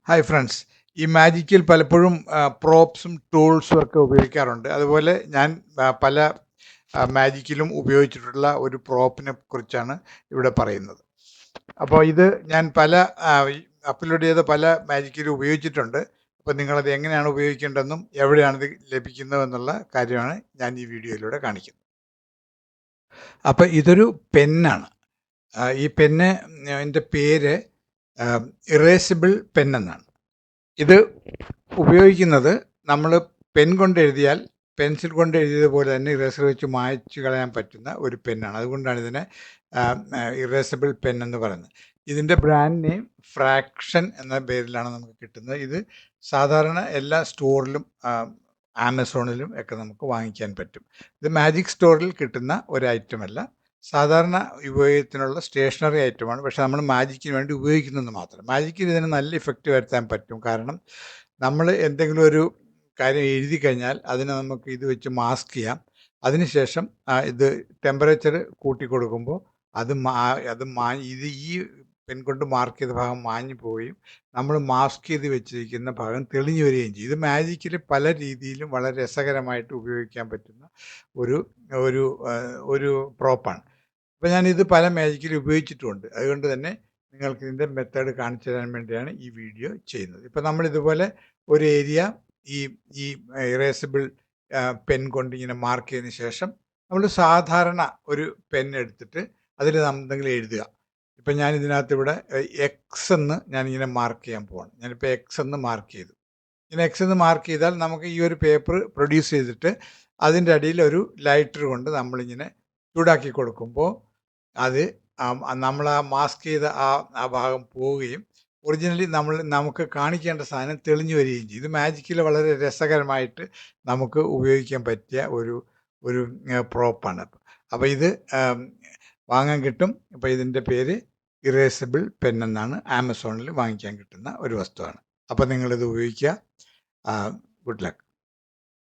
Hi friends. ഈ മാജിക്കിൽ പലപ്പോഴും പ്രോപ്സും ടൂൾസും ഒക്കെ ഉപയോഗിക്കാറുണ്ട്. അതുപോലെ ഞാൻ പല മാജിക്കിലും ഉപയോഗിച്ചിട്ടുള്ള ഒരു പ്രോപ്പിനെ കുറിച്ചാണ് ഇവിടെ പറയുന്നത്. അപ്പോൾ ഇത് ഞാൻ അപ്ലോഡ് ചെയ്ത പല മാജിക്കിലും ഉപയോഗിച്ചിട്ടുണ്ട്. അപ്പോൾ നിങ്ങളത് എങ്ങനെയാണ് ഉപയോഗിക്കേണ്ടതെന്നും എവിടെയാണിത് ലഭിക്കുന്നതെന്നുള്ള കാര്യമാണ് ഞാൻ ഈ വീഡിയോയിലൂടെ കാണിക്കുന്നത്. അപ്പോൾ ഇതൊരു പെന്നാണ്. ഈ പെന്ന് എൻ്റെ പേര് ഇറേസിബിൾ പെൻ എന്നാണ്. ഇത് ഉപയോഗിക്കുന്നത് നമ്മൾ പെൻ കൊണ്ട് എഴുതിയാൽ പെൻസിൽ കൊണ്ട് എഴുതിയതുപോലെ തന്നെ ഇറേസർ വെച്ച് മായ്ച്ചു കളയാൻ പറ്റുന്ന ഒരു പെന്നാണ്. അതുകൊണ്ടാണ് ഇതിനെ ഇറേസബിൾ പെൻ എന്ന് പറയുന്നത്. ഇതിൻ്റെ ബ്രാൻഡ് നെയിം ഫ്രാക്ഷൻ എന്ന പേരിലാണ് നമുക്ക് കിട്ടുന്നത്. ഇത് സാധാരണ എല്ലാ സ്റ്റോറിലും ആമസോണിലും ഒക്കെ നമുക്ക് വാങ്ങിക്കാൻ പറ്റും. ഇത് മാജിക് സ്റ്റോറിൽ കിട്ടുന്ന ഒരു ഐറ്റമല്ല, സാധാരണ ഉപയോഗത്തിനുള്ള സ്റ്റേഷനറി ഐറ്റമാണ്. പക്ഷെ നമ്മൾ മാജിക്കിന് വേണ്ടി ഉപയോഗിക്കുന്നത് മാത്രം. മാജിക്കിന് ഇതിന് നല്ല ഇഫക്റ്റ് വരുത്താൻ പറ്റും. കാരണം നമ്മൾ എന്തെങ്കിലും ഒരു കാര്യം എഴുതി കഴിഞ്ഞാൽ അതിനെ നമുക്ക് ഇത് വെച്ച് മാസ്ക് ചെയ്യാം. അതിനുശേഷം ഇത് ടെമ്പറേച്ചർ കൂട്ടി കൊടുക്കുമ്പോൾ ഇത് ഈ പെൻ കൊണ്ട് മാർക്ക് ചെയ്ത ഭാഗം മാഞ്ഞു പോവുകയും നമ്മൾ മാസ്ക് ചെയ്ത് വെച്ചിരിക്കുന്ന ഭാഗം തെളിഞ്ഞു വരികയും ചെയ്യും. ഇത് മാജിക്കിൽ പല രീതിയിലും വളരെ രസകരമായിട്ട് ഉപയോഗിക്കാൻ പറ്റുന്ന ഒരു ഒരു ഒരു പ്രോപ്പാണ്. അപ്പോൾ ഞാനിത് പല മാജിക്കിലും ഉപയോഗിച്ചിട്ടുമുണ്ട്. അതുകൊണ്ട് തന്നെ നിങ്ങൾക്ക് ഇതിൻ്റെ മെത്തേഡ് കാണിച്ചു തരാൻ വേണ്ടിയാണ് ഈ വീഡിയോ ചെയ്യുന്നത്. ഇപ്പോൾ നമ്മളിതുപോലെ ഒരു ഏരിയ ഈ ഈ ഇറേസിബിൾ പെൻ കൊണ്ട് ഇങ്ങനെ മാർക്ക് ചെയ്തതിന് ശേഷം നമ്മൾ സാധാരണ ഒരു പെൻ എടുത്തിട്ട് അതിൽ എന്തെങ്കിലും എഴുതുക. ഇപ്പം ഞാൻ ഇതിനകത്ത് ഇവിടെ എക്സ് എന്ന് ഞാനിങ്ങനെ മാർക്ക് ചെയ്യാൻ പോവാണ്. ഞാനിപ്പോൾ എക്സ് എന്ന് മാർക്ക് ചെയ്തു. ഇങ്ങനെ എക്സ് എന്ന് മാർക്ക് ചെയ്താൽ നമുക്ക് ഈ ഒരു പേപ്പർ പ്രൊഡ്യൂസ് ചെയ്തിട്ട് അതിൻ്റെ അടിയിൽ ഒരു ലൈറ്റർ കൊണ്ട് നമ്മളിങ്ങനെ ചൂടാക്കി കൊടുക്കുമ്പോൾ അത് നമ്മൾ ആ മാസ്ക് ചെയ്ത ആ ഭാഗം പോവുകയും ഒറിജിനലി നമുക്ക് കാണിക്കേണ്ട സാധനം തെളിഞ്ഞു വരികയും ചെയ്യും. ഇത് മാജിക്കിൽ വളരെ രസകരമായിട്ട് നമുക്ക് ഉപയോഗിക്കാൻ പറ്റിയ ഒരു പ്രോപ്പാണ്. അപ്പോൾ ഇത് വാങ്ങാൻ കിട്ടും. അപ്പോൾ ഇതിൻ്റെ പേര് ഇറേസിബിൾ പെൻ എന്നാണ്. ആമസോണിൽ വാങ്ങിക്കാൻ കിട്ടുന്ന ഒരു വസ്തുവാണ്. അപ്പോൾ നിങ്ങളിത് ഉപയോഗിക്കുക. Good luck.